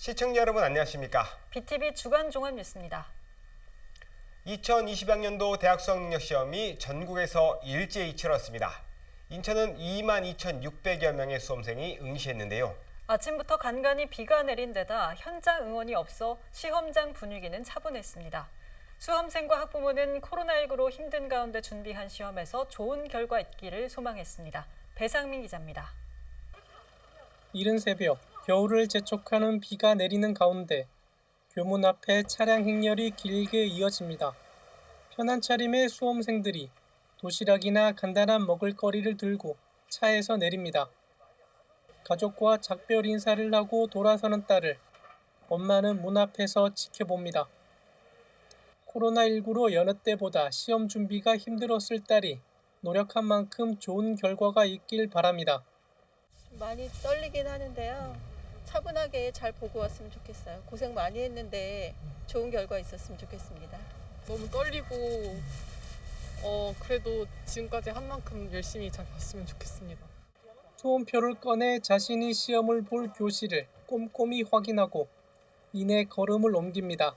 시청자 여러분 안녕하십니까? BTV 주간 종합 뉴스입니다. 2020학년도 대학 수학능력시험이 전국에서 일제히 치렀습니다. 인천은 22,600여 명의 수험생이 응시했는데요. 아침부터 간간히 비가 내린 데다 현장 응원이 없어 시험장 분위기는 차분했습니다. 수험생과 학부모는 코로나19로 힘든 가운데 준비한 시험에서 좋은 결과 있기를 소망했습니다. 배상민 기자입니다. 이른 새벽 겨울을 재촉하는 비가 내리는 가운데 교문 앞에 차량 행렬이 길게 이어집니다. 편한 차림의 수험생들이 도시락이나 간단한 먹을거리를 들고 차에서 내립니다. 가족과 작별 인사를 하고 돌아서는 딸을 엄마는 문 앞에서 지켜봅니다. 코로나19로 여느 때보다 시험 준비가 힘들었을 딸이 노력한 만큼 좋은 결과가 있길 바랍니다. 많이 떨리긴 하는데요. 차분하게 잘 보고 왔으면 좋겠어요. 고생 많이 했는데 좋은 결과 있었으면 좋겠습니다. 너무 떨리고 그래도 지금까지 한 만큼 열심히 잘 봤으면 좋겠습니다. 수험표를 꺼내 자신이 시험을 볼 교실을 꼼꼼히 확인하고 이내 걸음을 옮깁니다.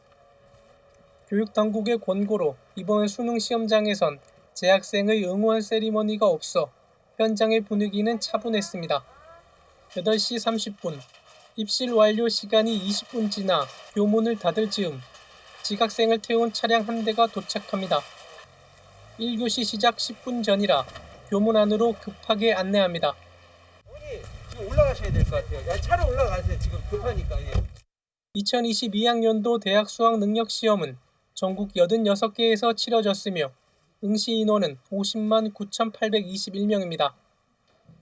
교육당국의 권고로 이번 수능 시험장에선 재학생의 응원 세리머니가 없어 현장의 분위기는 차분했습니다. 8시 30분, 입실 완료 시간이 20분 지나 교문을 닫을 즈음 지각생을 태운 차량 한 대가 도착합니다. 1교시 시작 10분 전이라 교문 안으로 급하게 안내합니다. 어머니 지금 올라가셔야 될 것 같아요. 차로 올라가세요. 지금 급하니까. 예. 2022학년도 대학 수학 능력 시험은 전국 86개에서 치러졌으며 응시 인원은 50만 9,821명입니다.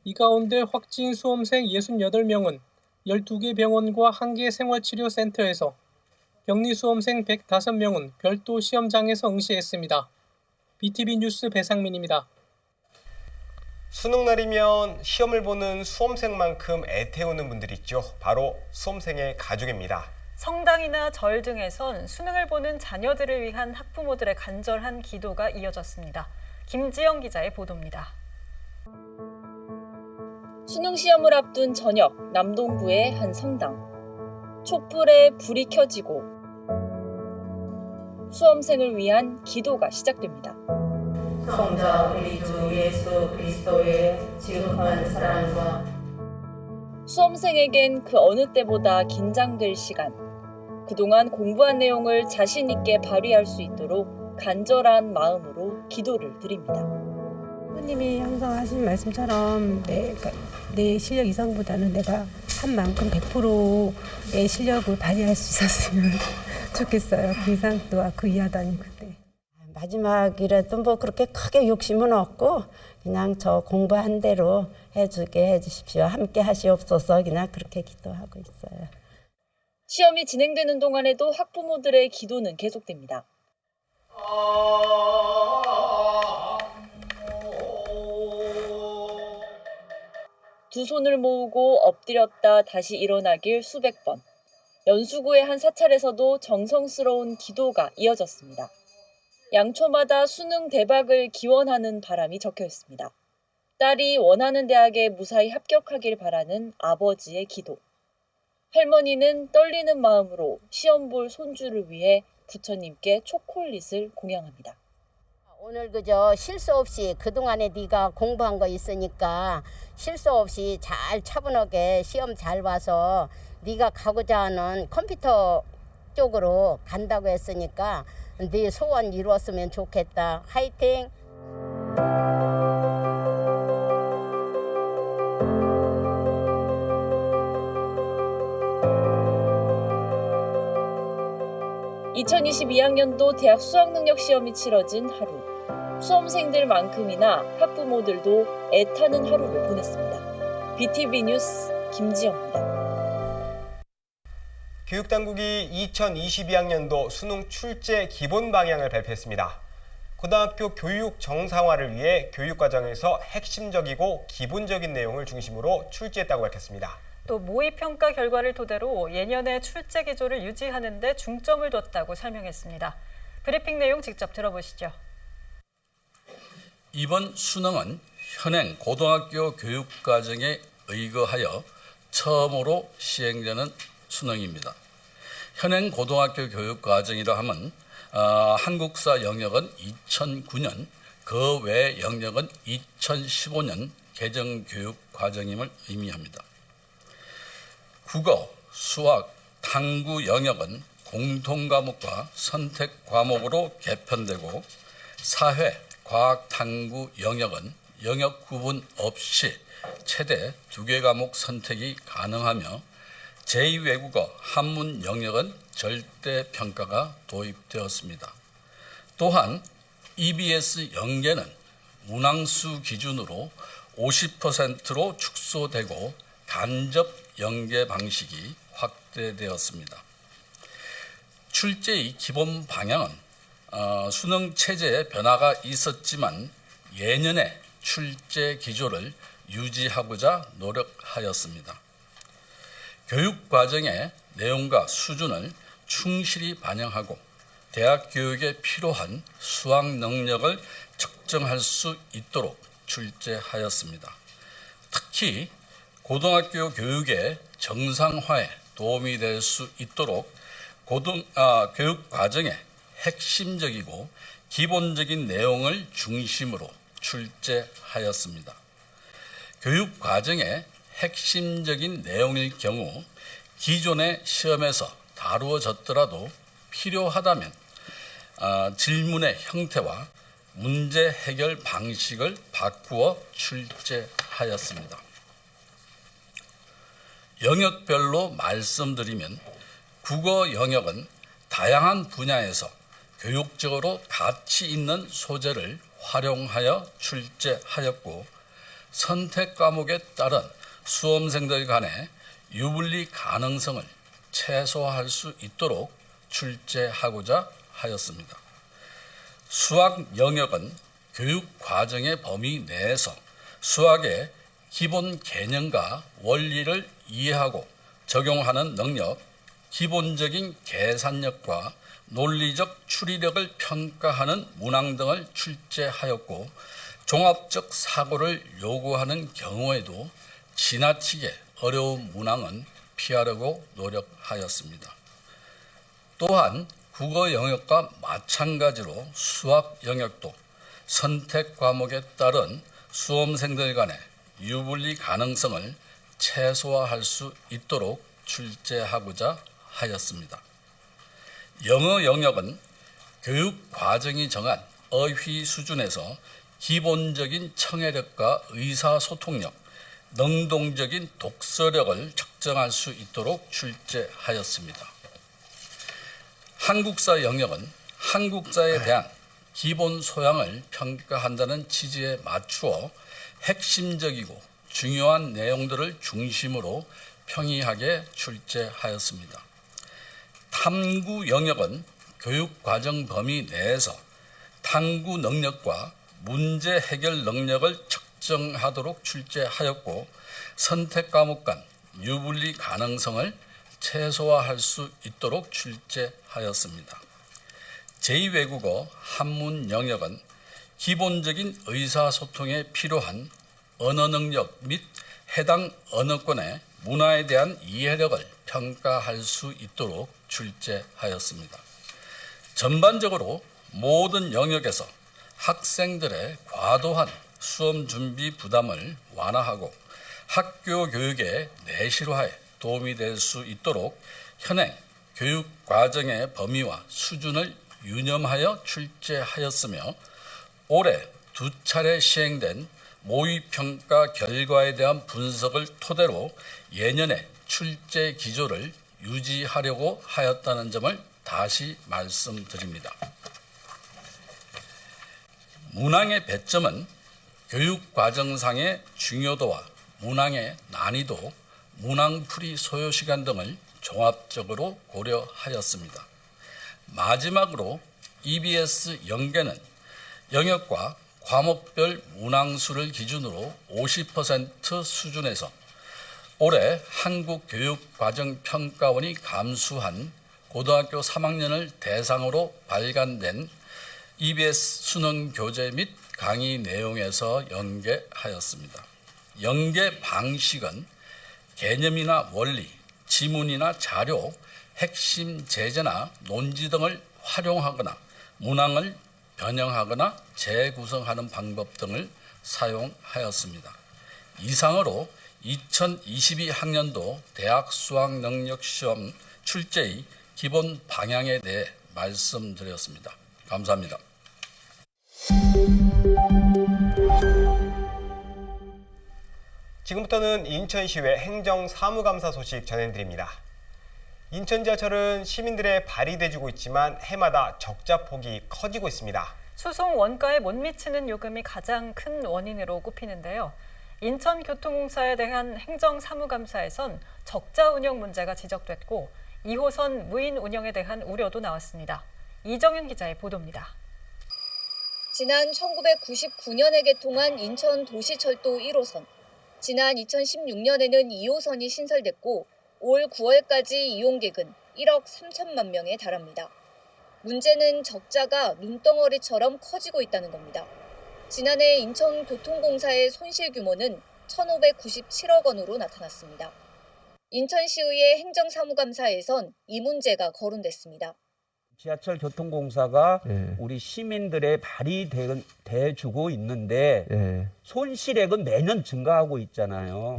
이 가운데 확진 수험생 68명은 12개 병원과 1개 생활치료센터에서 격리 수험생 105명은 별도 시험장에서 응시했습니다. BTV 뉴스 배상민입니다. 수능 날이면 시험을 보는 수험생만큼 애태우는 분들이 있죠. 바로 수험생의 가족입니다. 성당이나 절 등에선 수능을 보는 자녀들을 위한 학부모들의 간절한 기도가 이어졌습니다. 김지영 기자의 보도입니다. 수능 시험을 앞둔 저녁 남동구의 한 성당. 촛불에 불이 켜지고 수험생을 위한 기도가 시작됩니다. 성자 우리 주 예수 그리스도의 지극한 사랑과 수험생에겐 그 어느 때보다 긴장될 시간. 그동안 공부한 내용을 자신 있게 발휘할 수 있도록 간절한 마음으로 기도를 드립니다. 부모님이 항상 하신 말씀처럼 내 실력 이상보다는 내가 한 만큼 100%의 실력을 발휘할 수 있었으면 좋겠어요. 그 이상도 그 이하도 아니고. 네. 마지막이라도 뭐 그렇게 크게 욕심은 없고 그냥 저 공부한 대로 해주게 해주십시오. 함께 하시옵소서 그냥 그렇게 기도하고 있어요. 시험이 진행되는 동안에도 학부모들의 기도는 계속됩니다. 두 손을 모으고 엎드렸다 다시 일어나길 수백 번. 연수구의 한 사찰에서도 정성스러운 기도가 이어졌습니다. 양초마다 수능 대박을 기원하는 바람이 적혀 있습니다. 딸이 원하는 대학에 무사히 합격하길 바라는 아버지의 기도. 할머니는 떨리는 마음으로 시험 볼 손주를 위해 부처님께 초콜릿을 공양합니다. 오늘 그저 실수 없이 그동안에 네가 공부한 거 있으니까 실수 없이 잘 차분하게 시험 잘 봐서 네가 가고자 하는 컴퓨터 쪽으로 간다고 했으니까 네 소원 이루었으면 좋겠다. 화이팅! (2022학년도) 대학 수학능력 시험이 치러진 하루. 수험생들만큼이나 학부모들도 애타는 하루를 보냈습니다. BTV 뉴스 김지영입니다. 교육당국이 2022학년도 수능 출제 기본 방향을 발표했습니다. 고등학교 교육 정상화를 위해 교육과정에서 핵심적이고 기본적인 내용을 중심으로 출제했다고 밝혔습니다. 또 모의평가 결과를 토대로 예년의 출제 기조를 유지하는 데 중점을 뒀다고 설명했습니다. 브리핑 내용 직접 들어보시죠. 이번 수능은 현행 고등학교 교육과정에 의거하여 처음으로 시행되는 수능입니다. 현행 고등학교 교육 과정이라 하면 한국사 영역은 2009년, 그 외 영역은 2015년 개정 교육 과정임을 의미합니다. 국어, 수학, 탐구 영역은 공통 과목과 선택 과목으로 개편되고 사회, 과학, 탐구 영역은 영역 구분 없이 최대 2개 과목 선택이 가능하며 제2외국어, 한문 영역은 절대 평가가 도입되었습니다. 또한 EBS 연계는 문항수 기준으로 50%로 축소되고 간접 연계 방식이 확대되었습니다. 출제의 기본 방향은 수능 체제에 변화가 있었지만 예년의 출제 기조를 유지하고자 노력하였습니다. 교육 과정의 내용과 수준을 충실히 반영하고 대학 교육에 필요한 수학 능력을 측정할 수 있도록 출제하였습니다. 특히 고등학교 교육의 정상화에 도움이 될 수 있도록 교육 과정의 핵심적이고 기본적인 내용을 중심으로 출제하였습니다. 교육 과정의 핵심적인 내용일 경우 기존의 시험에서 다루어졌더라도 필요하다면 질문의 형태와 문제 해결 방식을 바꾸어 출제하였습니다. 영역별로 말씀드리면 국어 영역은 다양한 분야에서 교육적으로 가치 있는 소재를 활용하여 출제하였고 선택 과목에 따른 수험생들 간의 유불리 가능성을 최소화할 수 있도록 출제하고자 하였습니다. 수학 영역은 교육 과정의 범위 내에서 수학의 기본 개념과 원리를 이해하고 적용하는 능력, 기본적인 계산력과 논리적 추리력을 평가하는 문항 등을 출제하였고 종합적 사고를 요구하는 경우에도 지나치게 어려운 문항은 피하려고 노력하였습니다. 또한 국어 영역과 마찬가지로 수학 영역도 선택 과목에 따른 수험생들 간의 유불리 가능성을 최소화할 수 있도록 출제하고자 하였습니다. 영어 영역은 교육 과정이 정한 어휘 수준에서 기본적인 청해력과 의사소통력, 능동적인 독서력을 측정할 수 있도록 출제하였습니다. 한국사 영역은 한국사에 대한 기본 소양을 평가한다는 취지에 맞추어 핵심적이고 중요한 내용들을 중심으로 평이하게 출제하였습니다. 탐구 영역은 교육 과정 범위 내에서 탐구 능력과 문제 해결 능력을 측정하도록 출제하였고 선택 과목 간 유불리 가능성을 최소화할 수 있도록 출제하였습니다. 제2외국어 한문 영역은 기본적인 의사소통에 필요한 언어 능력 및 해당 언어권의 문화에 대한 이해력을 평가할 수 있도록 출제하였습니다. 전반적으로 모든 영역에서 학생들의 과도한 수험 준비 부담을 완화하고 학교 교육의 내실화에 도움이 될 수 있도록 현행 교육 과정의 범위와 수준을 유념하여 출제하였으며 올해 2차례 시행된 모의평가 결과에 대한 분석을 토대로 예년의 출제 기조를 유지하려고 하였다는 점을 다시 말씀드립니다. 문항의 배점은 교육과정상의 중요도와 문항의 난이도, 문항풀이 소요시간 등을 종합적으로 고려하였습니다. 마지막으로 EBS 연계는 영역과 과목별 문항수를 기준으로 50% 수준에서 올해 한국교육과정평가원이 감수한 고등학교 3학년을 대상으로 발간된 EBS 수능 교재 및 강의 내용에서 연계하였습니다. 연계 방식은 개념이나 원리, 지문이나 자료, 핵심 제재나 논지 등을 활용하거나 문항을 변형하거나 재구성하는 방법 등을 사용하였습니다. 이상으로 2022학년도 대학 수학능력시험 출제의 기본 방향에 대해 말씀드렸습니다. 감사합니다. 지금부터는 인천시외 행정사무감사 소식 전해드립니다. 인천 지하철은 시민들의 발이 돼주고 있지만 해마다 적자 폭이 커지고 있습니다. 수송 원가에 못 미치는 요금이 가장 큰 원인으로 꼽히는데요. 인천교통공사에 대한 행정사무감사에선 적자 운영 문제가 지적됐고 2호선 무인 운영에 대한 우려도 나왔습니다. 이정윤 기자의 보도입니다. 지난 1999년에 개통한 인천 도시철도 1호선. 지난 2016년에는 2호선이 신설됐고 올 9월까지 이용객은 1억 3천만 명에 달합니다. 문제는 적자가 눈덩어리처럼 커지고 있다는 겁니다. 지난해 인천교통공사의 손실 규모는 1,597억 원으로 나타났습니다. 인천시의회 행정사무감사에선 이 문제가 거론됐습니다. 지하철 교통공사가 우리 시민들의 발이 돼주고 있는데 손실액은 매년 증가하고 있잖아요.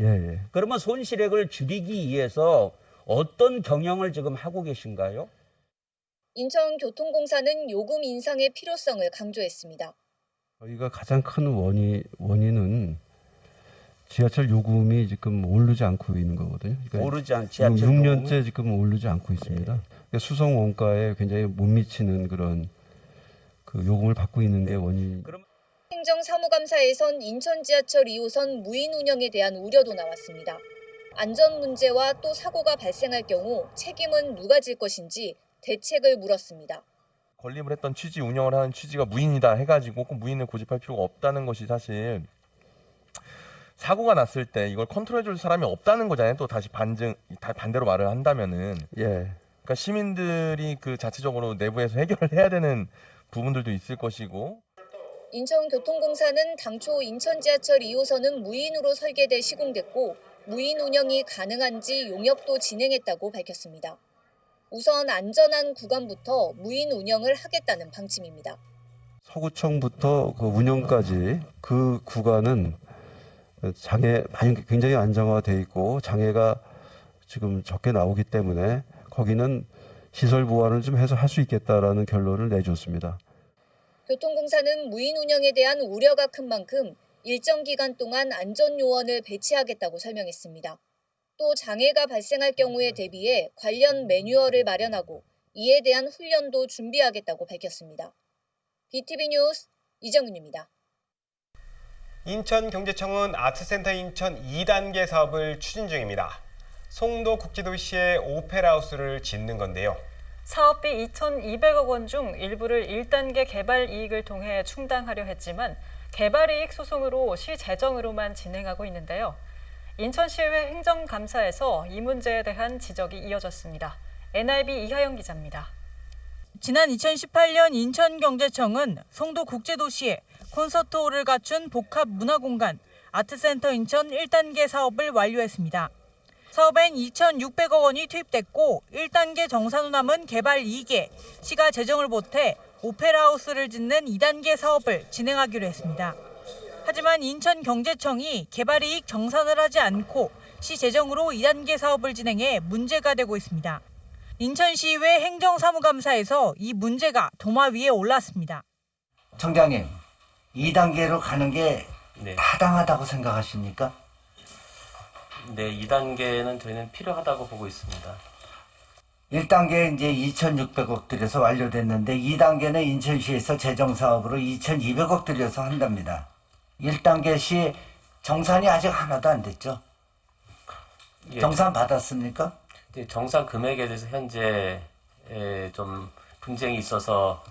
그러면 손실액을 줄이기 위해서 어떤 경영을 지금 하고 계신가요? 인천교통공사는 요금 인상의 필요성을 강조했습니다. 저희가 가장 큰 원인은 지하철 요금이 지금 오르지 않고 있는 거거든요. 그러니까 오르지 않 지하철 6년째 요금은? 지금 오르지 않고 있습니다. 그러니까 수송 원가에 굉장히 못 미치는 그런 그 요금을 받고 있는 게 원인. 행정사무감사에선 인천 지하철 2호선 무인 운영에 대한 우려도 나왔습니다. 안전 문제와 또 사고가 발생할 경우 책임은 누가 질 것인지 대책을 물었습니다. 건립을 했던 취지, 운영을 하는 취지가 무인이다 해가지고 꼭 무인을 고집할 필요가 없다는 것이 사실 사고가 났을 때 이걸 컨트롤해줄 사람이 없다는 거잖아요. 또 다시 반대로 말을 한다면은. 그러니까 시민들이 그 자체적으로 내부에서 해결을 해야 되는 부분들도 있을 것이고. 인천교통공사는 당초 인천 지하철 2호선은 무인으로 설계돼 시공됐고 무인 운영이 가능한지 용역도 진행했다고 밝혔습니다. 우선 안전한 구간부터 무인 운영을 하겠다는 방침입니다. 서구청부터 그 운영까지 그 구간은 굉장히 안정화돼 있고 장애가 지금 적게 나오기 때문에 거기는 시설 보완을 좀 해서 할 수 있겠다라는 결론을 내줬습니다. 교통공사는 무인 운영에 대한 우려가 큰 만큼 일정 기간 동안 안전요원을 배치하겠다고 설명했습니다. 또 장애가 발생할 경우에 대비해 관련 매뉴얼을 마련하고 이에 대한 훈련도 준비하겠다고 밝혔습니다. BTV 뉴스 이정윤입니다. 인천경제청은 아트센터 인천 2단계 사업을 추진 중입니다. 송도 국제도시에 오페라하우스를 짓는 건데요. 사업비 2,200억 원 중 일부를 1단계 개발 이익을 통해 충당하려 했지만 개발 이익 소송으로 시 재정으로만 진행하고 있는데요. 인천시의회 행정감사에서 이 문제에 대한 지적이 이어졌습니다. NIB 이하영 기자입니다. 지난 2018년 인천경제청은 송도 국제도시에 콘서트홀을 갖춘 복합 문화공간 아트센터 인천 1단계 사업을 완료했습니다. 사업엔 2,600억 원이 투입됐고 1단계 정산후 남은 개발 2개, 시가 재정을 보태 오페라하우스를 짓는 2단계 사업을 진행하기로 했습니다. 하지만 인천경제청이 개발이익 정산을 하지 않고 시 재정으로 2단계 사업을 진행해 문제가 되고 있습니다. 인천시의회 행정사무감사에서 이 문제가 도마 위에 올랐습니다. 청장님, 2단계로 가는 게 타당하다고 생각하십니까? 네, 2단계는 저희는 필요하다고 보고 있습니다. 1단계 이제 2,600억 들여서 완료됐는데 2단계는 인천시에서 재정사업으로 2,200억 들여서 한답니다. 1단계 시 정산이 아직 하나도 안 됐죠? 정산 받았습니까? 정산 금액에 대해서 현재 좀 분쟁이 있어서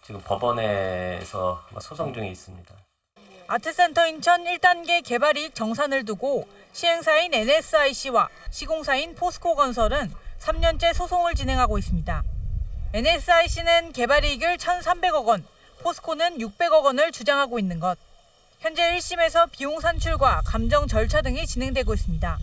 지금 법원에서 소송 중에 있습니다. 아트센터 인천 1단계 개발이익 정산을 두고 시행사인 NSIC와 시공사인 포스코건설은 3년째 소송을 진행하고 있습니다. NSIC는 개발이익을 1,300억 원, 포스코는 600억 원을 주장하고 있는 것. 현재 1심에서 비용 산출과 감정 절차 등이 진행되고 있습니다.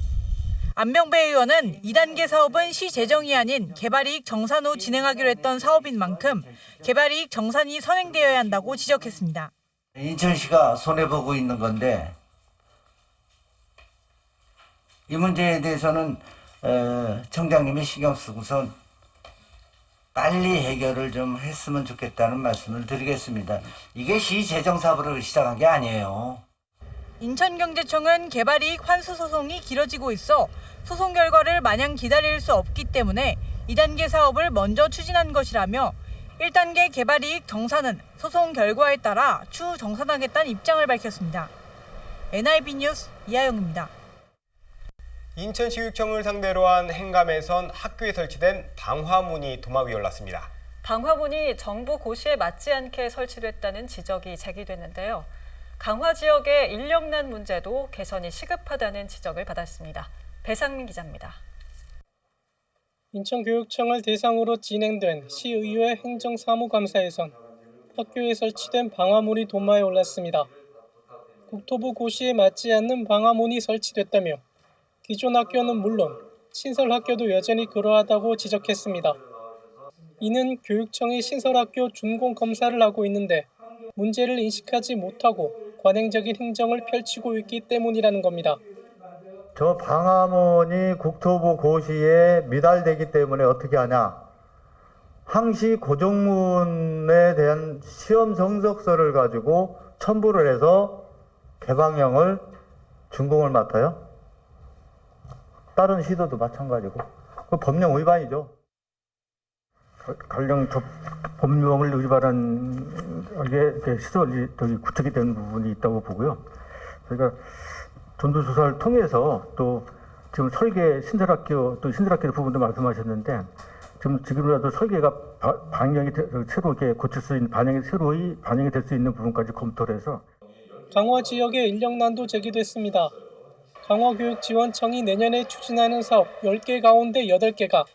안병배 의원은 2단계 사업은 시 재정이 아닌 개발이익 정산 후 진행하기로 했던 사업인 만큼 개발이익 정산이 선행되어야 한다고 지적했습니다. 인천시가 손해보고 있는 건데 이 문제에 대해서는 청장님이 신경 쓰고선 빨리 해결을 좀 했으면 좋겠다는 말씀을 드리겠습니다. 이게 시 재정 사업으로 시작한 게 아니에요. 인천경제청은 개발이익 환수 소송이 길어지고 있어 소송 결과를 마냥 기다릴 수 없기 때문에 2단계 사업을 먼저 추진한 것이라며 1단계 개발이익 정산은 소송 결과에 따라 추후 정산하겠다는 입장을 밝혔습니다. NIB 뉴스 이하영입니다. 인천시교육청을 상대로 한 행감에선 학교에 설치된 방화문이 도마 위에 올랐습니다. 방화문이 정부 고시에 맞지 않게 설치됐다는 지적이 제기됐는데요. 강화 지역의 인력난 문제도 개선이 시급하다는 지적을 받았습니다. 배상민 기자입니다. 인천교육청을 대상으로 진행된 시의회 행정사무감사에선 학교에 설치된 방화문이 도마에 올랐습니다. 국토부 고시에 맞지 않는 방화문이 설치됐다며 기존 학교는 물론 신설학교도 여전히 그러하다고 지적했습니다. 이는 교육청이 신설학교 준공검사를 하고 있는데 문제를 인식하지 못하고 관행적인 행정을 펼치고 있기 때문이라는 겁니다. 저 방화문이 국토부 고시에 미달되기 때문에 어떻게 하냐. 항시 고정문에 대한 시험 성적서를 가지고 첨부를 해서 개방형을 준공을 맡아요. 다른 시도도 마찬가지고. 그 법령 위반이죠. 관련 법령을 위반한 게 시설이 구축이 된 부분이 있다고 보고요. 저희가 전도조사를 통해서 또 지금 설계 신설학교 또 신설학교 부분도 말씀하셨는데 지금이라도 설계가 반영이 새로 이렇게 고칠 수 있는 새로이 반영이 될 수 있는 부분까지 검토를 해서 강화 지역의 인력난도 제기됐습니다. 강화교육지원청이 내년에 추진하는 사업 10개 가운데 8개가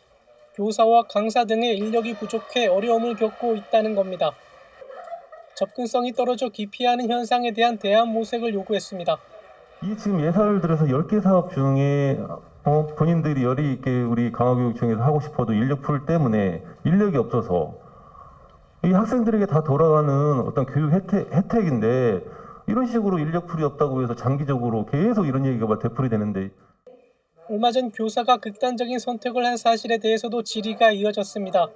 교사와 강사 등의 인력이 부족해 어려움을 겪고 있다는 겁니다. 접근성이 떨어져 기피하는 현상에 대한 대안 모색을 요구했습니다. 이 지금 예산을 들여서 10개 사업 중에 본인들이 열의 있게 우리 강화교육청에서 하고 싶어도 인력풀 때문에 인력이 없어서 이 학생들에게 다 돌아가는 어떤 교육 혜택인데 이런 식으로 인력풀이 없다고 해서 장기적으로 계속 이런 얘기가 되풀이 되는데 얼마 전 교사가 극단적인 선택을 한 사실에 대해서도 질의가 이어졌습니다.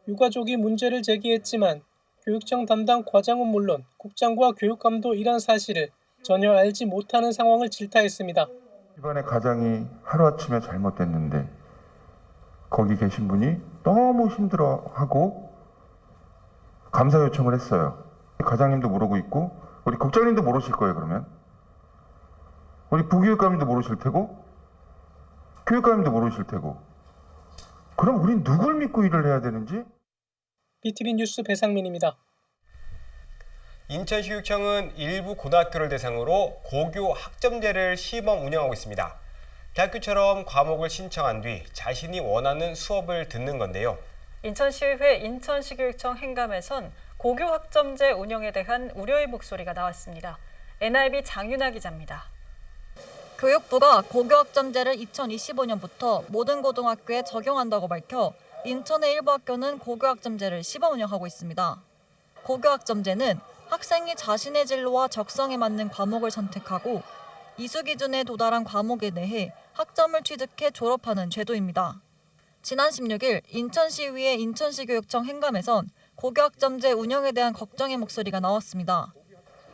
유가족이 문제를 제기했지만 교육청 담당 과장은 물론 국장과 교육감도 이런 사실을 전혀 알지 못하는 상황을 질타했습니다. 집안의 가장이 하루아침에 잘못됐는데 거기 계신 분이 너무 힘들어하고 감사 요청을 했어요. 과장님도 모르고 있고 우리 국장님도 모르실 거예요. 그러면 우리 부교육감님도 모르실 테고 교육감님도 모르실 테고 그럼 우린 누굴 믿고 일을 해야 되는지? BTV 뉴스 배상민입니다. 인천시교육청은 일부 고등학교를 대상으로 고교 학점제를 시범 운영하고 있습니다. 대학교처럼 과목을 신청한 뒤 자신이 원하는 수업을 듣는 건데요. 인천시의회 인천시교육청 행감에선 고교 학점제 운영에 대한 우려의 목소리가 나왔습니다. NIB 장윤아 기자입니다. 교육부가 고교학점제를 2025년부터 모든 고등학교에 적용한다고 밝혀 인천의 일부 학교는 고교학점제를 시범 운영하고 있습니다. 고교학점제는 학생이 자신의 진로와 적성에 맞는 과목을 선택하고 이수 기준에 도달한 과목에 대해 학점을 취득해 졸업하는 제도입니다. 지난 16일 인천시의회 인천시교육청 행감에선 고교학점제 운영에 대한 걱정의 목소리가 나왔습니다.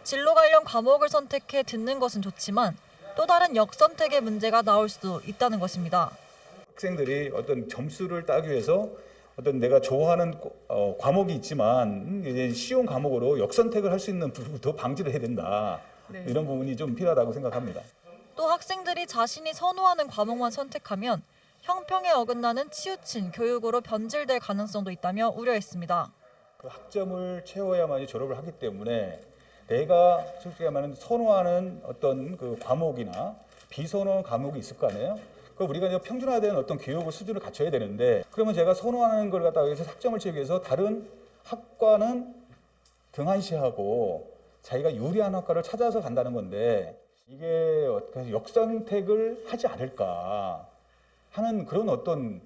진로 관련 과목을 선택해 듣는 것은 좋지만 또 다른 역선택의 문제가 나올 수도 있다는 것입니다. 학생들이 어떤 점수를 따기 위해서 어떤 내가 좋아하는 과목이 있지만 이제 쉬운 과목으로 역선택을 할 수 있는 부분부터 방지를 해야 된다. 네. 이런 부분이 좀 필요하다고 생각합니다. 또 학생들이 자신이 선호하는 과목만 선택하면 형평에 어긋나는 치우친 교육으로 변질될 가능성도 있다며 우려했습니다. 그 학점을 채워야만이 졸업을 하기 때문에 내가 솔직히 말하면 선호하는 어떤 그 과목이나 비선호하는 과목이 있을 거 아니에요? 그 우리가 이제 평준화된 어떤 교육을 수준을 갖춰야 되는데 그러면 제가 선호하는 걸 갖다가 해서 학점을 채우기 위해서 다른 학과는 등한시하고 자기가 유리한 학과를 찾아서 간다는 건데 이게 역선택을 하지 않을까 하는 그런 어떤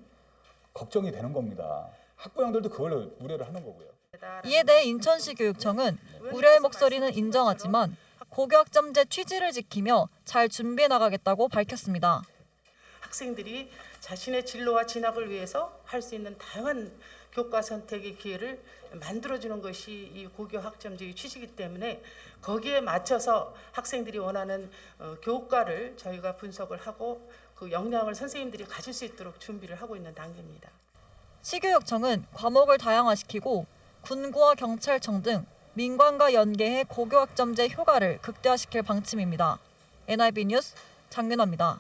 걱정이 되는 겁니다. 학부형들도 그걸 우려를 하는 거고요. 이에 대해 인천시 교육청은 우려의 목소리는 인정하지만 고교학점제 취지를 지키며 잘 준비해 나가겠다고 밝혔습니다. 학생들이 자신의 진로와 진학을 위해서 할 수 있는 다양한 교과 선택의 기회를 만들어주는 것이 이 고교학점제의 취지이기 때문에 거기에 맞춰서 학생들이 원하는 교과를 저희가 분석을 하고 그 역량을 선생님들이 가질 수 있도록 준비를 하고 있는 단계입니다. 시교육청은 과목을 다양화시키고 군구와 경찰청 등 민관과 연계해 고교학점제 효과를 극대화시킬 방침입니다. NIB 뉴스 장윤아입니다.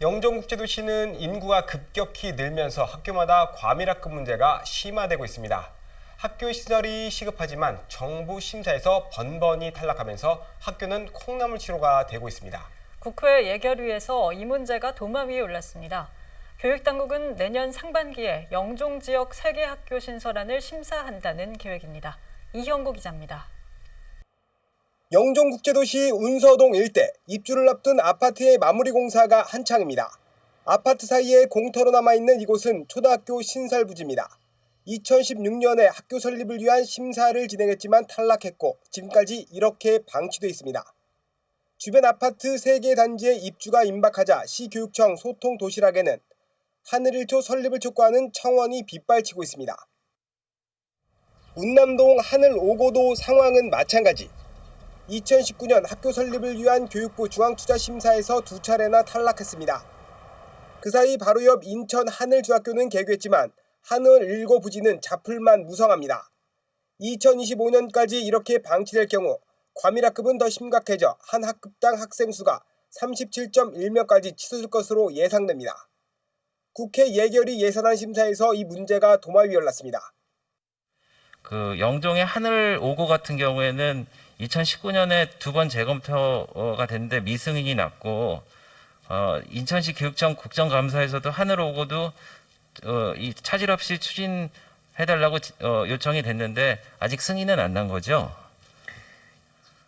영종국제도시는 인구가 급격히 늘면서 학교마다 과밀학급 문제가 심화되고 있습니다. 학교 시설이 시급하지만 정부 심사에서 번번이 탈락하면서 학교는 콩나물치료가 되고 있습니다. 국회 예결위에서 이 문제가 도마 위에 올랐습니다. 교육당국은 내년 상반기에 영종 지역 3개 학교 신설안을 심사한다는 계획입니다. 이형구 기자입니다. 영종국제도시 운서동 일대 입주를 앞둔 아파트의 마무리 공사가 한창입니다. 아파트 사이에 공터로 남아있는 이곳은 초등학교 신설 부지입니다. 2016년에 학교 설립을 위한 심사를 진행했지만 탈락했고 지금까지 이렇게 방치돼 있습니다. 주변 아파트 3개 단지의 입주가 임박하자 시교육청 소통도시락에는 하늘일초 설립을 촉구하는 청원이 빗발치고 있습니다. 운남동 하늘 5고도 상황은 마찬가지. 2019년 학교 설립을 위한 교육부 중앙투자심사에서 2차례나 탈락했습니다. 그 사이 바로 옆 인천 하늘중학교는 개교했지만 하늘 1고 부지는 자풀만 무성합니다. 2025년까지 이렇게 방치될 경우 과밀학급은 더 심각해져 한 학급당 학생 수가 37.1명까지 치솟을 것으로 예상됩니다. 국회 예결위 예산안 심사에서 이 문제가 도마 위에 올랐습니다. 영종의 하늘 5고 같은 경우에는 2019년에 2번 재검토가 됐는데 미승인이 났고 인천시 교육청 국정감사에서도 하늘 5고도 이 차질 없이 추진해달라고 요청이 됐는데 아직 승인은 안 난 거죠?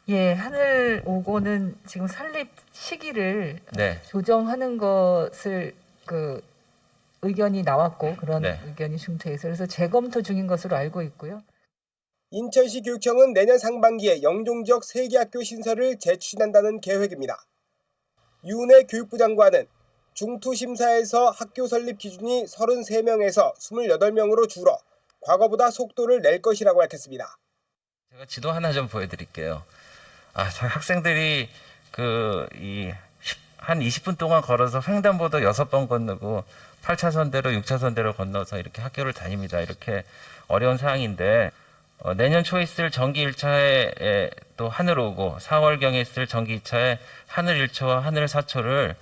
예, 하늘 5고는 지금 설립 시기를 네. 조정하는 것을 의견이 나왔고 그런 네. 의견이 중퇴해서 그래서 재검토 중인 것으로 알고 있고요. 인천시 교육청은 내년 상반기에 영종 지역 3개 학교 신설을 재추진한다는 계획입니다. 유은혜 교육부 장관은 중투심사에서 학교 설립 기준이 33명에서 28명으로 줄어 과거보다 속도를 낼 것이라고 밝혔습니다. 제가 지도 하나 좀 보여드릴게요. 학생들이 한 20분 동안 걸어서 횡단보도 6번 건너고 8차선대로 6차선대로 건너서 이렇게 학교를 다닙니다. 이렇게 어려운 상황인데 내년 초에 있을 정기 1차에 또 하늘 5고 4월경에 있을 정기 2차에 하늘 1초와 하늘 4초를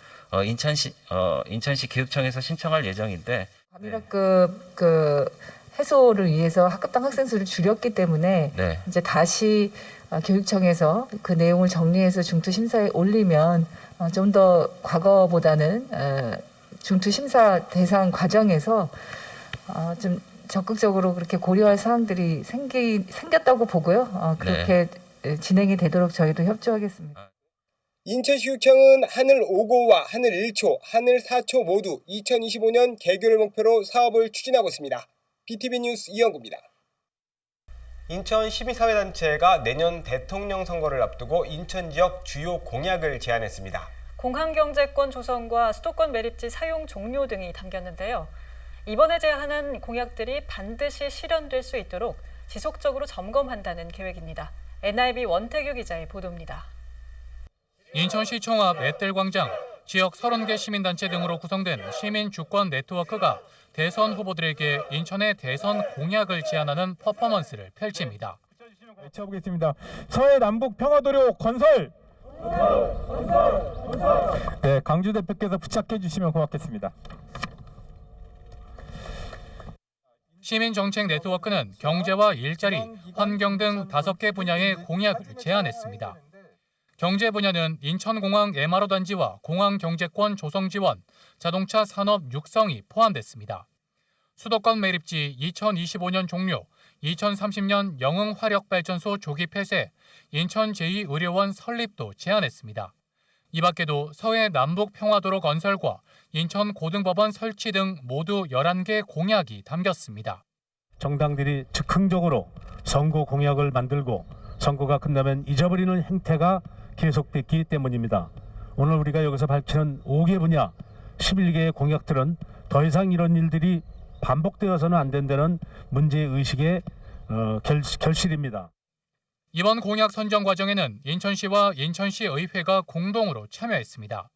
인천시 교육청에서 신청할 예정인데 과밀학급 해소를 위해서 학급당 학생 수를 줄였기 때문에 네. 이제 다시 교육청에서 그 내용을 정리해서 중투 심사에 올리면 좀 더 과거보다는 중투 심사 대상 과정에서 좀 적극적으로 그렇게 고려할 사항들이 생겼다고 보고요. 그렇게 진행이 되도록 저희도 협조하겠습니다. 인천시교육청은 하늘 5고와 하늘 1초, 하늘 4초 모두 2025년 개교를 목표로 사업을 추진하고 있습니다. BTV 뉴스 이영구입니다. 인천 시민사회단체가 내년 대통령 선거를 앞두고 인천 지역 주요 공약을 제안했습니다. 공항경제권 조성과 수도권 매립지 사용 종료 등이 담겼는데요. 이번에 제안한 공약들이 반드시 실현될 수 있도록 지속적으로 점검한다는 계획입니다. NIB 원태규 기자의 보도입니다. 인천시청 앞 앳델광장, 지역 30개 시민단체 등으로 구성된 시민주권 네트워크가 대선 후보들에게 인천의 대선 공약을 제안하는 퍼포먼스를 펼칩니다. 외쳐보겠습니다. 서해 남북 평화도로 건설! 네, 강주 대표께서 부착해 주시면 고맙겠습니다. 시민정책 네트워크는 경제와 일자리, 환경 등 5개 분야의 공약을 제안했습니다. 경제 분야는 인천공항 MRO 단지와 공항 경제권 조성 지원, 자동차 산업 육성이 포함됐습니다. 수도권 매립지 2025년 종료, 2030년 영흥화력발전소 조기 폐쇄, 인천 제2의료원 설립도 제안했습니다. 이 밖에도 서해 남북평화도로 건설과 인천 고등법원 설치 등 모두 11개 공약이 담겼습니다. 정당들이 즉흥적으로 선거 공약을 만들고 선거가 끝나면 잊어버리는 행태가 계속됐기 때문입니다. 오늘 우리가 여기서 밝히는 5개 분야, 11개의 공약들은 더 이상 이런 일들이 반복되어서는 안 된다는 문제의식의 결실입니다. 이번 공약 선정 과정에는 인천시와 인천시 의회가 공동으로 참여했습니다.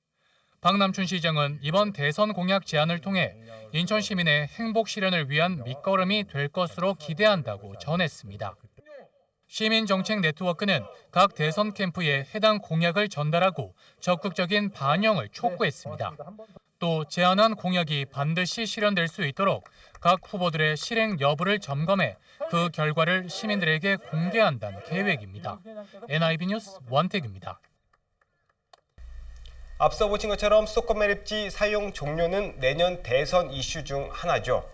박남춘 시장은 이번 대선 공약 제안을 통해 인천 시민의 행복 실현을 위한 밑거름이 될 것으로 기대한다고 전했습니다. 시민정책 네트워크는 각 대선 캠프에 해당 공약을 전달하고 적극적인 반영을 촉구했습니다. 또 제안한 공약이 반드시 실현될 수 있도록 각 후보들의 실행 여부를 점검해 그 결과를 시민들에게 공개한다는 계획입니다. NIB 뉴스 원택입니다. 앞서 보신 것처럼 수도권 매립지 사용 종료는 내년 대선 이슈 중 하나죠.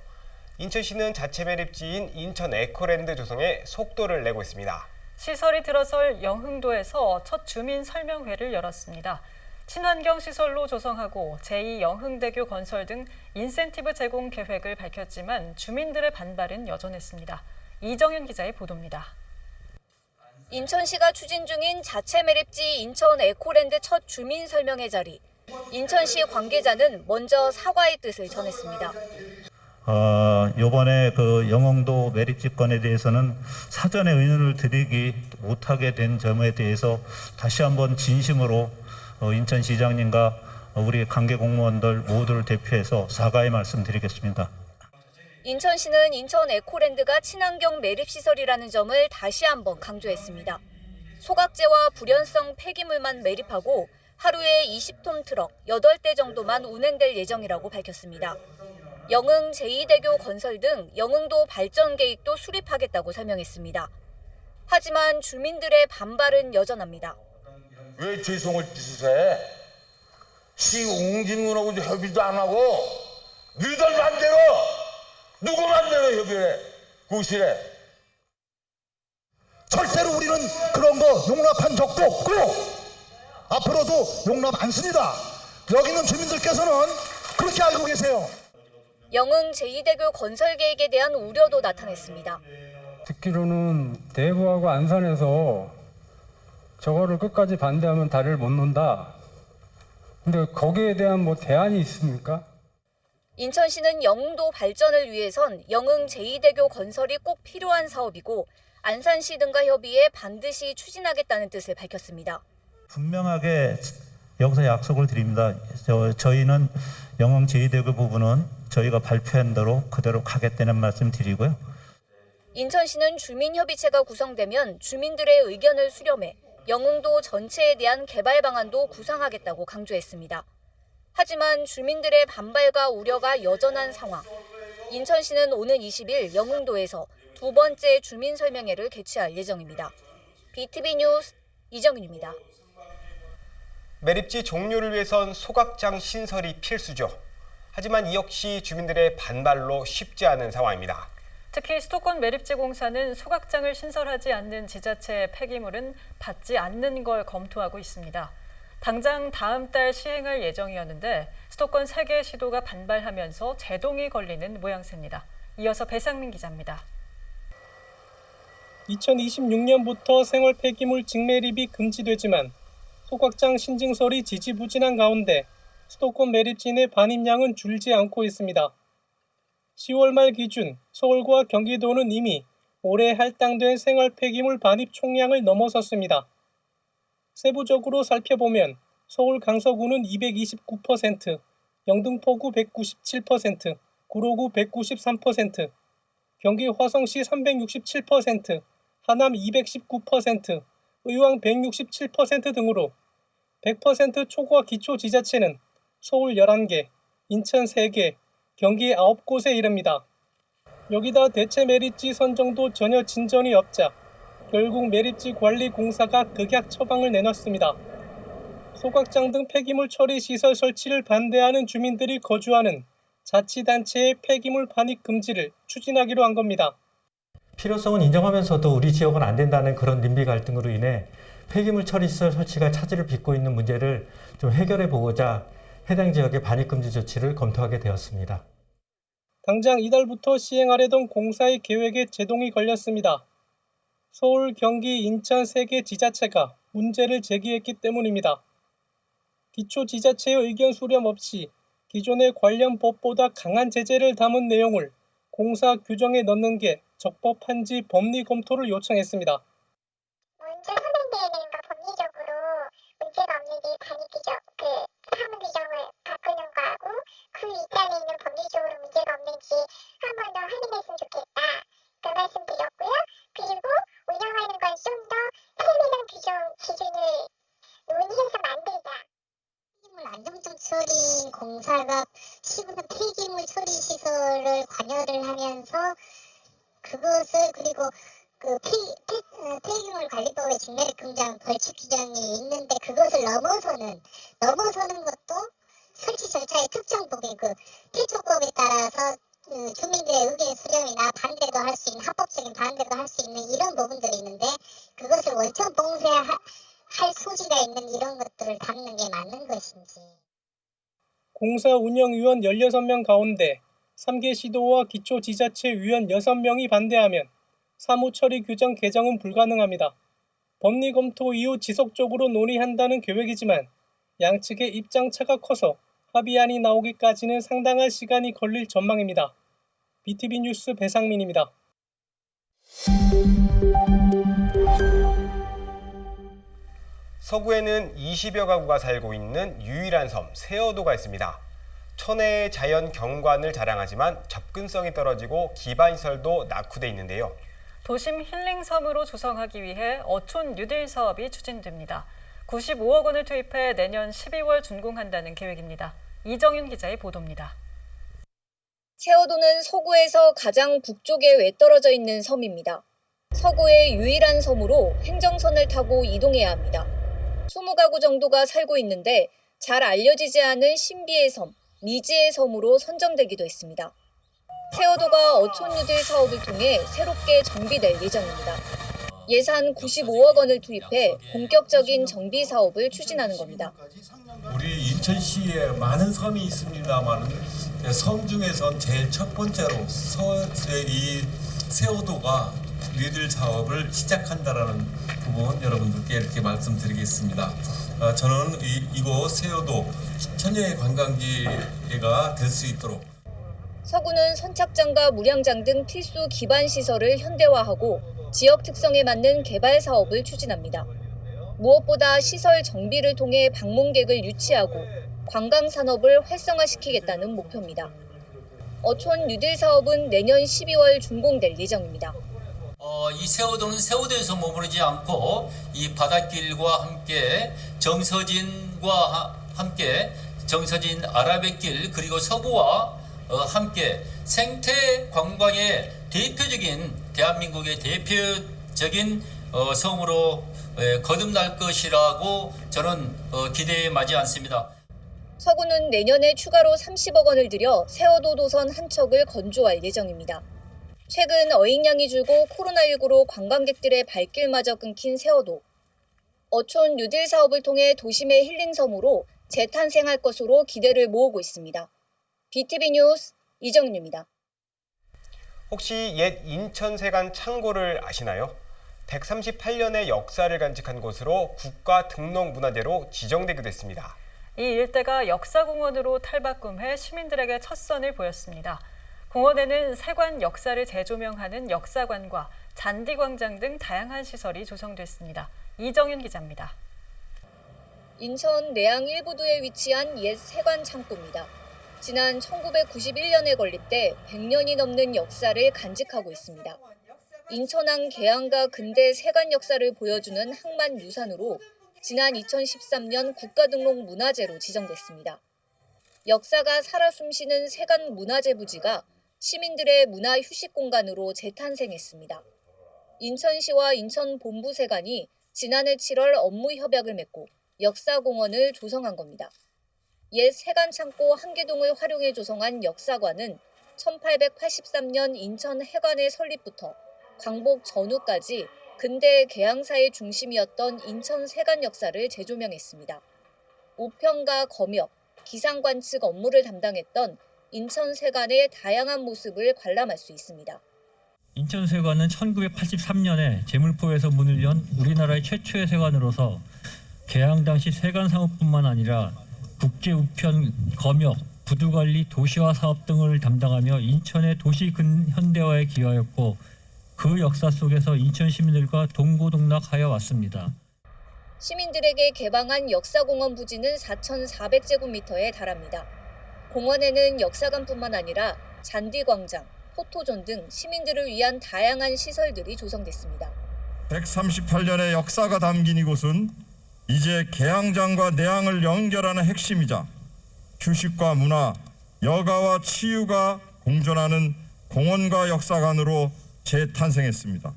인천시는 자체 매립지인 인천 에코랜드 조성에 속도를 내고 있습니다. 시설이 들어설 영흥도에서 첫 주민 설명회를 열었습니다. 친환경 시설로 조성하고 제2영흥대교 건설 등 인센티브 제공 계획을 밝혔지만 주민들의 반발은 여전했습니다. 이정윤 기자의 보도입니다. 인천시가 추진 중인 자체 매립지 인천 에코랜드 첫 주민 설명회 자리. 인천시 관계자는 먼저 사과의 뜻을 전했습니다. 이번에 그 영흥도 매립지권에 대해서는 사전에 의논을 드리기 못하게 된 점에 대해서 다시 한번 진심으로 인천시장님과 우리 관계 공무원들 모두를 대표해서 사과의 말씀드리겠습니다. 인천시는 인천 에코랜드가 친환경 매립시설이라는 점을 다시 한번 강조했습니다. 소각재와 불연성 폐기물만 매립하고 하루에 20톤 트럭 8대 정도만 운행될 예정이라고 밝혔습니다. 영흥 제2대교 건설 등 영흥도 발전 계획도 수립하겠다고 설명했습니다. 하지만 주민들의 반발은 여전합니다. 왜 죄송을 짓을 해? 시 옹진군하고 협의도 안 하고 너희들 맘대로 누구 맘대로 협의해? 구실해? 절대로 우리는 그런 거 용납한 적도 없고 앞으로도 용납 않습니다. 여기 있는 주민들께서는 그렇게 알고 계세요. 영흥 제2대교 건설 계획에 대한 우려도 나타냈습니다. 듣기로는 대구하고 안산에서 저거를 끝까지 반대하면 다리를 못 논다. 근데 거기에 대한 뭐 대안이 있습니까? 인천시는 영흥도 발전을 위해선 영흥 제2대교 건설이 꼭 필요한 사업이고 안산시 등과 협의해 반드시 추진하겠다는 뜻을 밝혔습니다. 분명하게 여기서 약속을 드립니다. 저희는 영흥 제2대교 부분은 저희가 발표한 대로 그대로 가겠다는 말씀 드리고요. 인천시는 주민협의체가 구성되면 주민들의 의견을 수렴해 영흥도 전체에 대한 개발 방안도 구상하겠다고 강조했습니다. 하지만 주민들의 반발과 우려가 여전한 상황. 인천시는 오는 20일 영흥도에서 두 번째 주민 설명회를 개최할 예정입니다. BTV 뉴스 이정윤입니다. 매립지 종료를 위해선 소각장 신설이 필수죠. 하지만 이 역시 주민들의 반발로 쉽지 않은 상황입니다. 특히 수도권 매립지 공사는 소각장을 신설하지 않는 지자체의 폐기물은 받지 않는 걸 검토하고 있습니다. 당장 다음 달 시행할 예정이었는데 수도권 3개 시도가 반발하면서 제동이 걸리는 모양새입니다. 이어서 배상민 기자입니다. 2026년부터 생활 폐기물 직매립이 금지되지만 소각장 신증설이 지지부진한 가운데 수도권 매립지 내 반입량은 줄지 않고 있습니다. 10월 말 기준 서울과 경기도는 이미 올해 할당된 생활 폐기물 반입 총량을 넘어섰습니다. 세부적으로 살펴보면 서울 강서구는 229%, 영등포구 197%, 구로구 193%, 경기 화성시 367%, 하남 219%, 의왕 167% 등으로 100% 초과 기초 지자체는 서울 11개, 인천 3개, 경기 9곳에 이릅니다. 여기다 대체 매립지 선정도 전혀 진전이 없자 결국 매립지 관리 공사가 극약 처방을 내놨습니다. 소각장 등 폐기물 처리 시설 설치를 반대하는 주민들이 거주하는 자치단체의 폐기물 반입 금지를 추진하기로 한 겁니다. 필요성은 인정하면서도 우리 지역은 안 된다는 그런 님비 갈등으로 인해 폐기물 처리시설 설치가 차질을 빚고 있는 문제를 좀 해결해 보고자 해당 지역의 반입금지 조치를 검토하게 되었습니다. 당장 이달부터 시행하려던 공사의 계획에 제동이 걸렸습니다. 서울, 경기, 인천 3개 지자체가 문제를 제기했기 때문입니다. 기초지자체의 의견 수렴 없이 기존의 관련 법보다 강한 제재를 담은 내용을 공사 규정에 넣는 게 적법한지 법리 검토를 요청했습니다. 먼저 선행되는 거 법리적으로 문제가 없는지 반입규정, 사무 규정을 바꾸는 거하고 그 윗단에 있는 법리적으로 문제가 없는지 한 번 더 확인했으면 좋겠다. 그 말씀 드렸고요. 그리고 운영하는 건 좀 더 세밀한 규정 기준을 논의해서 만들자. 폐기물 안정적 처리 공사가 시군 폐기물 처리 시설을 관여를 하면서 그것을 그리고 폐기물 관리법의 직매력금장 벌칙 규정이 있는데 그것을 넘어서는 것도 설치 절차의 특정 부분 태초법에 따라서 주민들의 의견 수렴이나 반대도 할 수 있는 합법적인 반대도 할 수 있는 이런 부분들이 있는데 그것을 원천 봉쇄할 소지가 있는 이런 것들을 담는 게 맞는 것인지. 공사 운영위원 16명 가운데 3개 시도와 기초지자체 위원 6명이 반대하면 사무처리 규정 개정은 불가능합니다. 법리 검토 이후 지속적으로 논의한다는 계획이지만 양측의 입장차가 커서 합의안이 나오기까지는 상당한 시간이 걸릴 전망입니다. BTV 뉴스 배상민입니다. 서구에는 20여 가구가 살고 있는 유일한 섬 세어도가 있습니다. 천혜의 자연 경관을 자랑하지만 접근성이 떨어지고 기반시설도 낙후돼 있는데요. 도심 힐링섬으로 조성하기 위해 어촌 뉴딜 사업이 추진됩니다. 95억 원을 투입해 내년 12월 준공한다는 계획입니다. 이정윤 기자의 보도입니다. 세어도는 서구에서 가장 북쪽에 외떨어져 있는 섬입니다. 서구의 유일한 섬으로 행정선을 타고 이동해야 합니다. 20가구 정도가 살고 있는데 잘 알려지지 않은 신비의 섬, 미지의 섬으로 선정되기도 했습니다. 세어도가 어촌 뉴딜 사업을 통해 새롭게 정비될 예정입니다. 예산 95억 원을 투입해 본격적인 정비 사업을 추진하는 겁니다. 우리 인천시에 많은 섬이 있습니다만 섬 중에선 제일 첫 번째로 이 세어도가 뉴딜 사업을 시작한다라는 부분 여러분들께 이렇게 말씀드리겠습니다. 저는 이곳 세어도 천혜의 관광지가 될 수 있도록 서구는 선착장과 무량장 등 필수 기반 시설을 현대화하고 지역 특성에 맞는 개발 사업을 추진합니다. 무엇보다 시설 정비를 통해 방문객을 유치하고 관광 산업을 활성화시키겠다는 목표입니다. 어촌 뉴딜 사업은 내년 12월 준공될 예정입니다. 이 세어도는 세어도에서 머무르지 않고 이 바닷길과 함께 정서진과 함께 정서진 아라뱃길 그리고 서구와 함께 생태 관광의 대표적인 대한민국의 대표적인 섬으로 거듭날 것이라고 저는 기대에 마지 않습니다. 서구는 내년에 추가로 30억 원을 들여 세어도 도선 한 척을 건조할 예정입니다. 최근 어획량이 줄고 코로나19로 관광객들의 발길마저 끊긴 세어도. 어촌 뉴딜 사업을 통해 도심의 힐링섬으로 재탄생할 것으로 기대를 모으고 있습니다. BTV 뉴스 이정윤입니다. 혹시 옛 인천세관 창고를 아시나요? 138년의 역사를 간직한 곳으로 국가등록문화재로 지정되기도 했습니다. 이 일대가 역사공원으로 탈바꿈해 시민들에게 첫 선을 보였습니다. 공원에는 세관 역사를 재조명하는 역사관과 잔디광장 등 다양한 시설이 조성됐습니다. 이정윤 기자입니다. 인천 내양 일부두에 위치한 옛 세관 창고입니다. 지난 1991년에 건립돼 100년이 넘는 역사를 간직하고 있습니다. 인천항 개항과 근대 세관 역사를 보여주는 항만 유산으로 지난 2013년 국가등록 문화재로 지정됐습니다. 역사가 살아 숨쉬는 세관 문화재 부지가 시민들의 문화 휴식 공간으로 재탄생했습니다. 인천시와 인천본부세관이 지난해 7월 업무 협약을 맺고 역사공원을 조성한 겁니다. 옛 세관 창고 한계동을 활용해 조성한 역사관은 1883년 인천 해관의 설립부터 강복 전후까지 근대 계양사의 중심이었던 인천 세관 역사를 재조명했습니다. 우편과 검역, 기상관측 업무를 담당했던 인천 세관의 다양한 모습을 관람할 수 있습니다. 인천 세관은 1983년에 제물포에서 문을 연 우리나라의 최초의 세관으로서 개항 당시 세관 사업뿐만 아니라 국제 우편, 검역, 부두관리, 도시화 사업 등을 담당하며 인천의 도시 근현대화에 기여하였고 그 역사 속에서 인천 시민들과 동고동락하여 왔습니다. 시민들에게 개방한 역사공원 부지는 4,400제곱미터에 달합니다. 공원에는 역사관뿐만 아니라 잔디광장, 포토존 등 시민들을 위한 다양한 시설들이 조성됐습니다. 138년의 역사가 담긴 이곳은 이제 개항장과 내항을 연결하는 핵심이자 휴식과 문화, 여가와 치유가 공존하는 공원과 역사관으로 재탄생했습니다.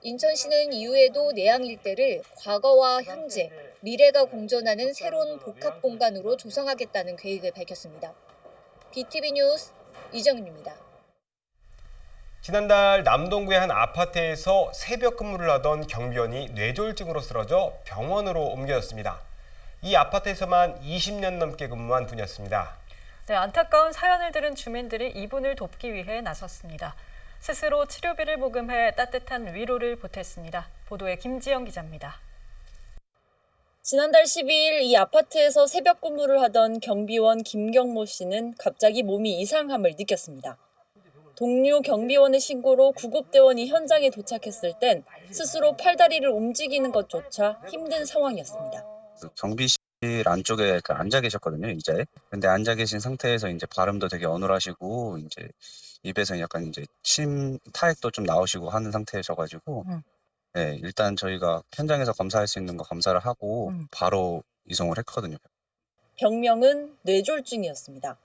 인천시는 이후에도 내항 일대를 과거와 현재, 미래가 공존하는 새로운 복합 공간으로 조성하겠다는 계획을 밝혔습니다. BTV 뉴스 이정윤입니다. 지난달 남동구의 한 아파트에서 새벽 근무를 하던 경비원이 뇌졸중으로 쓰러져 병원으로 옮겨졌습니다. 이 아파트에서만 20년 넘게 근무한 분이었습니다. 네, 안타까운 사연을 들은 주민들이 이분을 돕기 위해 나섰습니다. 스스로 치료비를 모금해 따뜻한 위로를 보탰습니다. 보도에 김지영 기자입니다. 지난달 12일 이 아파트에서 새벽 근무를 하던 경비원 김경모 씨는 갑자기 몸이 이상함을 느꼈습니다. 동료 경비원의 신고로 구급대원이 현장에 도착했을 땐 스스로 팔다리를 움직이는 것조차 힘든 상황이었습니다. 경비실 안쪽에 앉아 계셨거든요, 의자에. 근데 앉아 계신 상태에서 이제 발음도 되게 어눌하시고 이제 입에서 약간 이제 침 타액도 좀 나오시고 하는 상태셔가지고 네, 일단 저희가 현장에서 검사할 수 있는 거 검사를 하고 바로 이송을 했거든요. 병명은 뇌졸중이었습니다.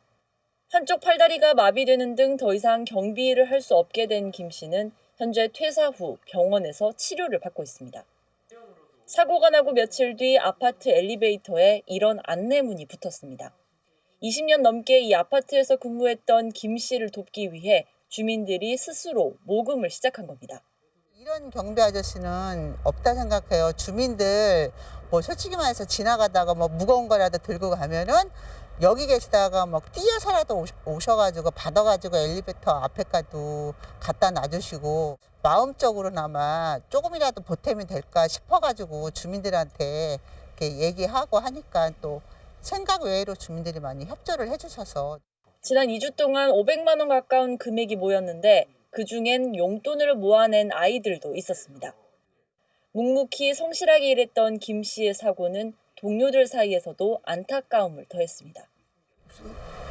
한쪽 팔다리가 마비되는 등 더 이상 경비 일을 할 수 없게 된 김 씨는 현재 퇴사 후 병원에서 치료를 받고 있습니다. 사고가 나고 며칠 뒤 아파트 엘리베이터에 이런 안내문이 붙었습니다. 20년 넘게 이 아파트에서 근무했던 김 씨를 돕기 위해 주민들이 스스로 모금을 시작한 겁니다. 이런 경비 아저씨는 없다 생각해요. 주민들 뭐 솔직히 말해서 지나가다가 뭐 무거운 거라도 들고 가면은 여기 계시다가 막 뛰어서라도 오셔가지고 받아가지고 엘리베이터 앞에까지 갖다 놔주시고 마음적으로나마 조금이라도 보탬이 될까 싶어가지고 주민들한테 이렇게 얘기하고 하니까 또 생각 외로 주민들이 많이 협조를 해주셔서 지난 2주 동안 500만 원 가까운 금액이 모였는데 그중엔 용돈을 모아낸 아이들도 있었습니다. 묵묵히 성실하게 일했던 김 씨의 사고는 동료들 사이에서도 안타까움을 더했습니다.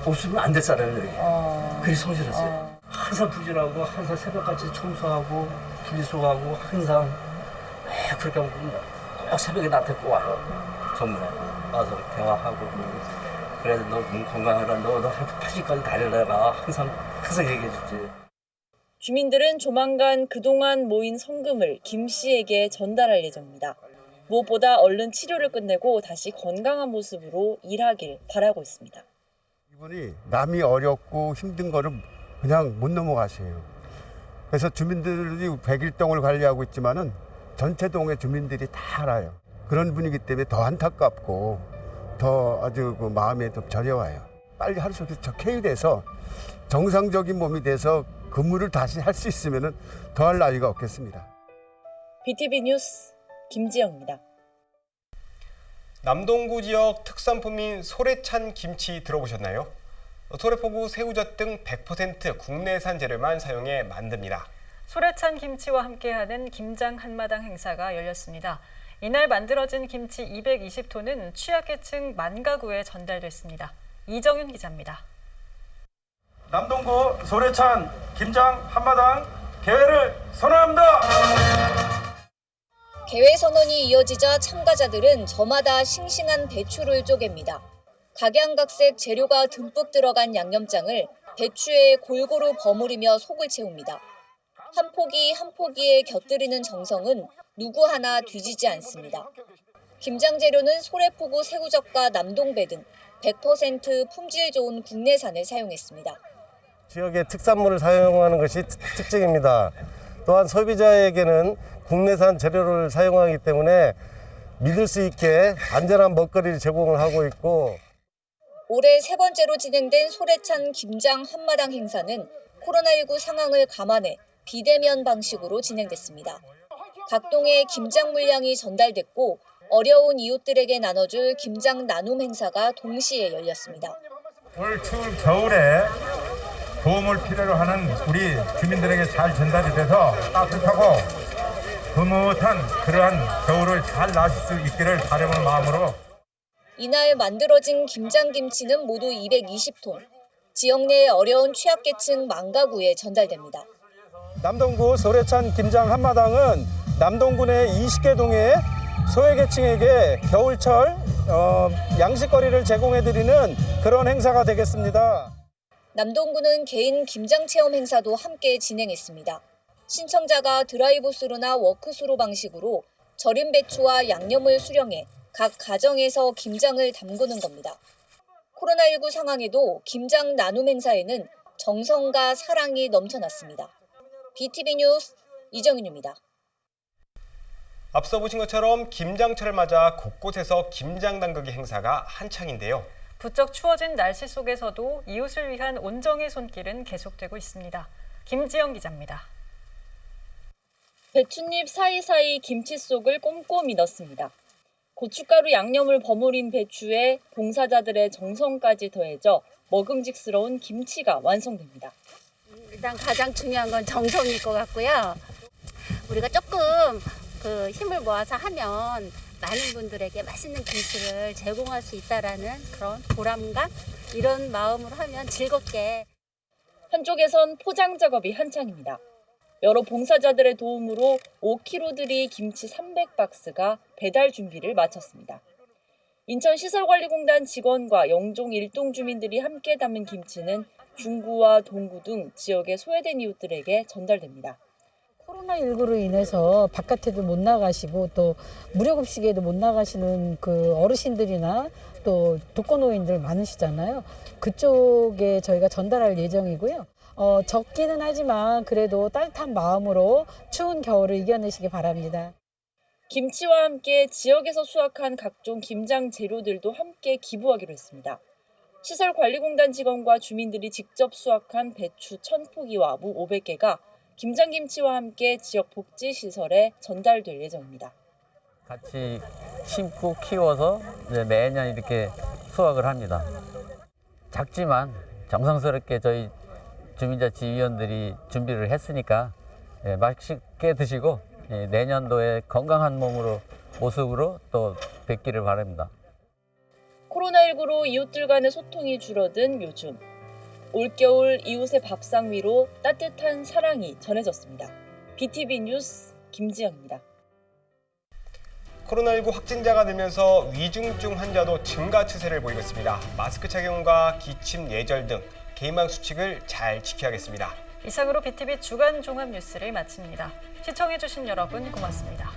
없으면 안 됐잖아요, 여기. 그게 성실했어요. 항상 부진하고 항상 새벽까지 청소하고 분리수거하고 항상 그렇게 하면 꼭 새벽에 나한테 꼭 와요. 전문에 와서 대화하고 그래서 너 몸 건강하라, 너 80까지 달려나가 항상 얘기해 주지. 주민들은 조만간 그동안 모인 성금을 김 씨에게 전달할 예정입니다. 무엇보다 얼른 치료를 끝내고 다시 건강한 모습으로 일하길 바라고 있습니다. 이분이 남이 어렵고 힘든 거를 그냥 못 넘어가세요. 그래서 주민들이 101동을 관리하고 있지만은 전체 동의 주민들이 다 알아요. 그런 분이기 때문에 더 안타깝고 더 아주 그 마음에 더 저려와요. 빨리 하루 속에 쾌유돼서 정상적인 몸이 돼서 근무를 다시 할 수 있으면은 더할 나위가 없겠습니다. BTV 뉴스 김지영입니다. 남동구 지역 특산품인 소래찬 김치 들어보셨나요? 소래포구, 새우젓 등 100% 국내산 재료만 사용해 만듭니다. 소래찬 김치와 함께하는 김장 한마당 행사가 열렸습니다. 이날 만들어진 김치 220톤은 취약계층 10,000가구에 전달됐습니다. 이정윤 기자입니다. 남동구 소래찬 김장 한마당 개회를 선언합니다. 개회 선언이 이어지자 참가자들은 저마다 싱싱한 배추를 쪼갭니다. 각양각색 재료가 듬뿍 들어간 양념장을 배추에 골고루 버무리며 속을 채웁니다. 한 포기 한 포기에 곁들이는 정성은 누구 하나 뒤지지 않습니다. 김장 재료는 소래포구 새우젓과 남동배 등 100% 품질 좋은 국내산을 사용했습니다. 지역의 특산물을 사용하는 것이 특징입니다. 또한 소비자에게는 국내산 재료를 사용하기 때문에 믿을 수 있게 안전한 먹거리를 제공을 하고 있고, 올해 세 번째로 진행된 소래찬 김장 한마당 행사는 코로나19 상황을 감안해 비대면 방식으로 진행됐습니다. 각 동에 김장 물량이 전달됐고 어려운 이웃들에게 나눠줄 김장 나눔 행사가 동시에 열렸습니다. 올 추운 겨울에 도움을 필요로 하는 우리 주민들에게 잘 전달이 돼서 따뜻하고 흐뭇한 그러한 겨울을 잘 나실 수 있기를 바라는 마음으로 이날 만들어진 김장김치는 모두 220톤. 지역 내 어려운 취약계층 만가구에 전달됩니다. 남동구 소래찬 김장 한마당은 남동군의 20개 동의 소외계층에게 겨울철 양식거리를 제공해드리는 그런 행사가 되겠습니다. 남동구는 개인 김장체험 행사도 함께 진행했습니다. 신청자가 드라이브스루나 워크스루 방식으로 절임 배추와 양념을 수령해 각 가정에서 김장을 담그는 겁니다. 코로나19 상황에도 김장 나눔 행사에는 정성과 사랑이 넘쳐났습니다. BTV 뉴스 이정윤입니다. 앞서 보신 것처럼 김장철을 맞아 곳곳에서 김장 담그기 행사가 한창인데요. 부쩍 추워진 날씨 속에서도 이웃을 위한 온정의 손길은 계속되고 있습니다. 김지영 기자입니다. 배춧잎 사이사이 김치 속을 꼼꼼히 넣습니다. 고춧가루 양념을 버무린 배추에 봉사자들의 정성까지 더해져 먹음직스러운 김치가 완성됩니다. 일단 가장 중요한 건 정성일 것 같고요. 우리가 조금 힘을 모아서 하면 많은 분들에게 맛있는 김치를 제공할 수 있다라는 그런 보람감, 이런 마음으로 하면 즐겁게. 한쪽에선 포장 작업이 한창입니다. 여러 봉사자들의 도움으로 5kg들이 김치 300박스가 배달 준비를 마쳤습니다. 인천시설관리공단 직원과 영종 일동 주민들이 함께 담은 김치는 중구와 동구 등 지역의 소외된 이웃들에게 전달됩니다. 코로나19로 인해서 바깥에도 못 나가시고 또 무료급식에도 못 나가시는 그 어르신들이나 또 독거노인들 많으시잖아요. 그쪽에 저희가 전달할 예정이고요. 적기는 하지만 그래도 따뜻한 마음으로 추운 겨울을 이겨내시기 바랍니다. 김치와 함께 지역에서 수확한 각종 김장 재료들도 함께 기부하기로 했습니다. 시설관리공단 직원과 주민들이 직접 수확한 배추 1000포기와 무 500개가 김장김치와 함께 지역 복지시설에 전달될 예정입니다. 같이 심고 키워서 이제 매년 이렇게 수확을 합니다. 작지만 정성스럽게 저희 주민자치위원들이 준비를 했으니까 맛있게 드시고 내년도에 건강한 모습으로 또 뵙기를 바랍니다. 코로나19로 이웃들 간의 소통이 줄어든 요즘, 올겨울 이웃의 밥상 위로 따뜻한 사랑이 전해졌습니다. BTV 뉴스 김지영입니다. 코로나19 확진자가 늘면서 위중증 환자도 증가 추세를 보이고 있습니다. 마스크 착용과 기침 예절 등 개인망 수칙을 잘 지켜야겠습니다. 이상으로 BTV 주간 종합 뉴스를 마칩니다. 시청해주신 여러분 고맙습니다.